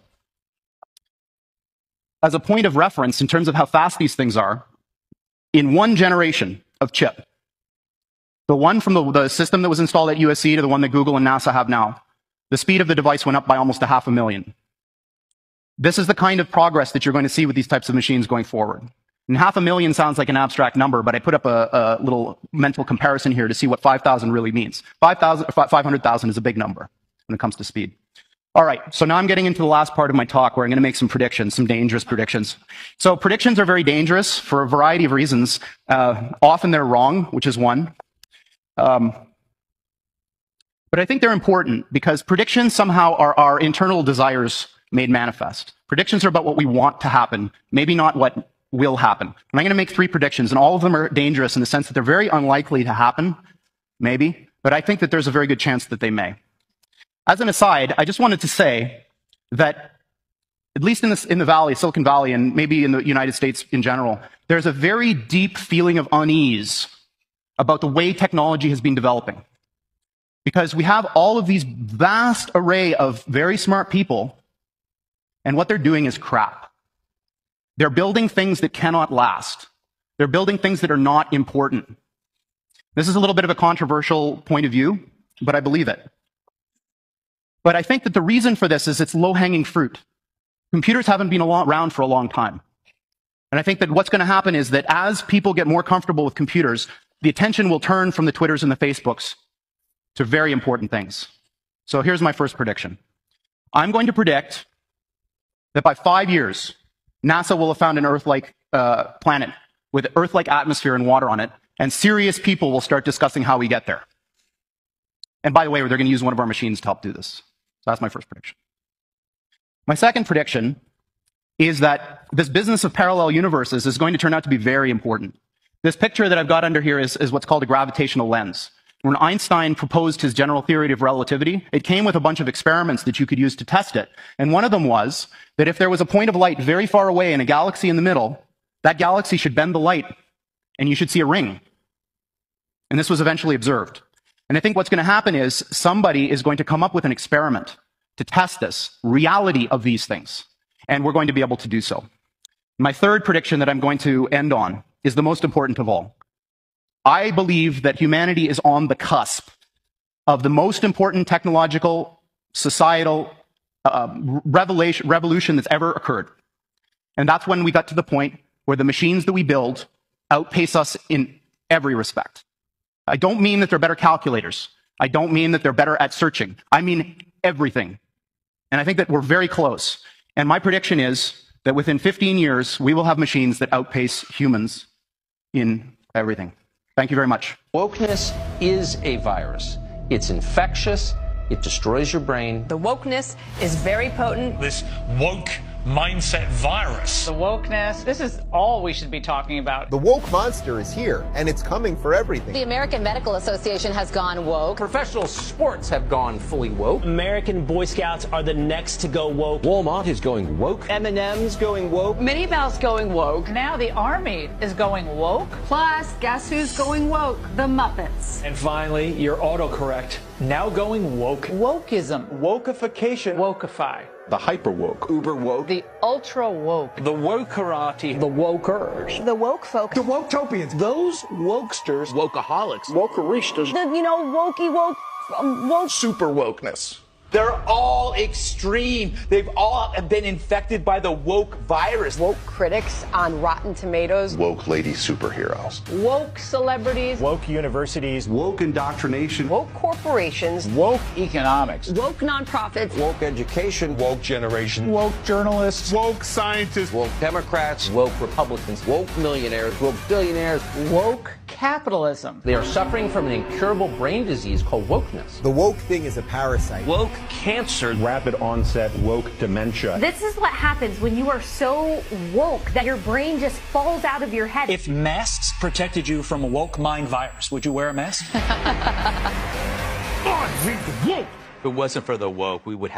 As a point of reference, in terms of how fast these things are, in one generation of chip, the one from the system that was installed at USC to the one that Google and NASA have now, the speed of the device went up by almost 500,000. This is the kind of progress that you're going to see with these types of machines going forward. And 500,000 sounds like an abstract number, but I put up a little mental comparison here to see what 5,000 really means. 500,000 is a big number when it comes to speed. All right, so now I'm getting into the last part of my talk where I'm going to make some predictions, some dangerous predictions. So predictions are very dangerous for a variety of reasons. Often they're wrong, which is one. But I think they're important because predictions somehow are our internal desires made manifest. Predictions are about what we want to happen, maybe not what will happen. And I'm going to make 3 predictions, and all of them are dangerous in the sense that they're very unlikely to happen, maybe, but I think that there's a very good chance that they may. As an aside, I just wanted to say that, at least in the Valley, Silicon Valley, and maybe in the United States in general, there's a very deep feeling of unease about the way technology has been developing. Because we have all of these vast array of very smart people, and what they're doing is crap. They're building things that cannot last. They're building things that are not important. This is a little bit of a controversial point of view, but I believe it. But I think that the reason for this is it's low-hanging fruit. Computers haven't been around for a long time. And I think that what's going to happen is that as people get more comfortable with computers, the attention will turn from the Twitters and the Facebooks to very important things. So here's my first prediction. I'm going to predict that by 5 years, NASA will have found an Earth-like planet with Earth-like atmosphere and water on it, and serious people will start discussing how we get there. And by the way, they're going to use one of our machines to help do this. So that's my first prediction. My second prediction is that this business of parallel universes is going to turn out to be very important. This picture that I've got under here is what's called a gravitational lens. When Einstein proposed his general theory of relativity, it came with a bunch of experiments that you could use to test it. And one of them was that if there was a point of light very far away and a galaxy in the middle, that galaxy should bend the light, and you should see a ring. And this was eventually observed. And I think what's going to happen is somebody is going to come up with an experiment to test this reality of these things. And we're going to be able to do so. My third prediction that I'm going to end on is the most important of all. I believe that humanity is on the cusp of the most important technological, societal revolution that's ever occurred. And that's when we got to the point where the machines that we build outpace us in every respect. I don't mean that they're better calculators. I don't mean that they're better at searching. I mean everything. And I think that we're very close. And my prediction is that within 15 years, we will have machines that outpace humans in everything. Thank you very much. Wokeness is a virus. It's infectious. It destroys your brain. The wokeness is very potent. This woke mindset virus. The wokeness, this is all we should be talking about. The woke monster is here, and it's coming for everything. The American Medical Association has gone woke. Professional sports have gone fully woke. American Boy Scouts are the next to go woke. Walmart is going woke. M&M's going woke. Minnie Bell's going woke. Now the Army is going woke. Plus, guess who's going woke? The Muppets. And finally, your autocorrect, now going woke. Wokeism. Wokeification. Wokify. The hyper woke. Uber woke. The ultra woke. The woke karate. The wokers. The woke folk. The woketopians. Those wokesters. Wokeaholics. Wokeristas. The, wokey woke. Woke. Super wokeness. They're all extreme. They've all been infected by the woke virus. Woke critics on Rotten Tomatoes. Woke lady superheroes. Woke celebrities. Woke universities. Woke indoctrination. Woke corporations. Woke economics. Woke nonprofits. Woke education. Woke generation. Woke journalists. Woke scientists. Woke Democrats. Woke Republicans. Woke millionaires. Woke billionaires. Woke capitalism. They are suffering from an incurable brain disease called wokeness. The woke thing is a parasite. Woke cancer. Rapid onset woke dementia. This is what happens when you are so woke that your brain just falls out of your head. If masks protected you from a woke mind virus, would you wear a mask? If it wasn't for the woke, we would have